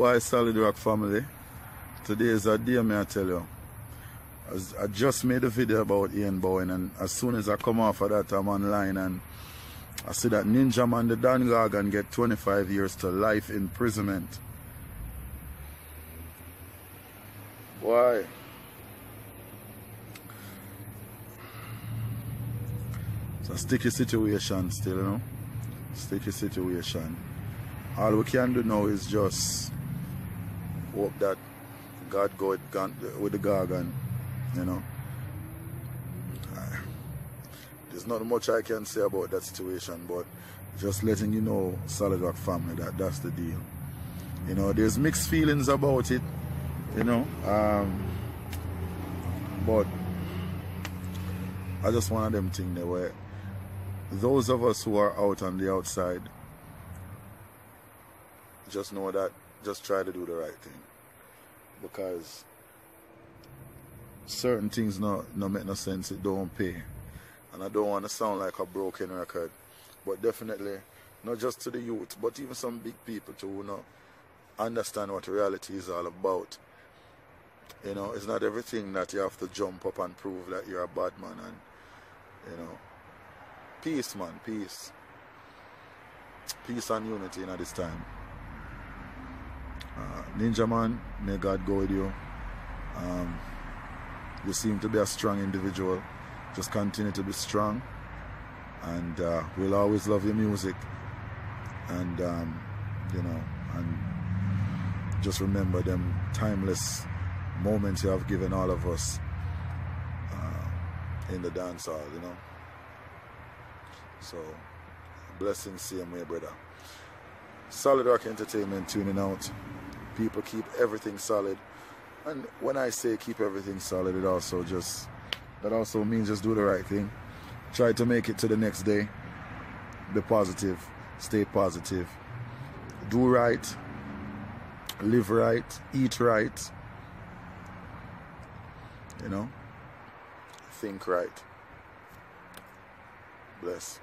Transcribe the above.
boy Solid Rock family. Today is a day, may I tell you. I just made a video about Ian Bowen, and as soon as I come off of that, I'm online and I see that Ninjaman, the Don Gorgan, get 25 years to life imprisonment. Why? It's a sticky situation still, you know. Sticky situation. All we can do now is just hope that God go with the Gorgan, you know. There's not much I can say about that situation, but just letting you know, Solid Rock family, that that's the deal. You know, there's mixed feelings about it, you know. But I just one of them things there where those of us who are out on the outside just know that just try to do the right thing, because certain things no make no sense, it don't pay. And I don't want to sound like a broken record, but definitely not just to the youth, but even some big people too who not understand what reality is all about. You know, it's not everything that you have to jump up and prove that you're a bad man. And you know, peace, man, peace and unity at this time. Ninjaman, may God go with you. You seem to be a strong individual. Just continue to be strong, and we'll always love your music. And you know, and just remember them timeless moments you have given all of us in the dancehall, you know. So blessings, same way, brother. Solid Rock Entertainment tuning out. People, keep everything solid. And when I say keep everything solid, that also means just do the right thing. Try to make it to the next day. Be positive. Stay positive. Do right. Live right. Eat right. You know? Think right. Bless.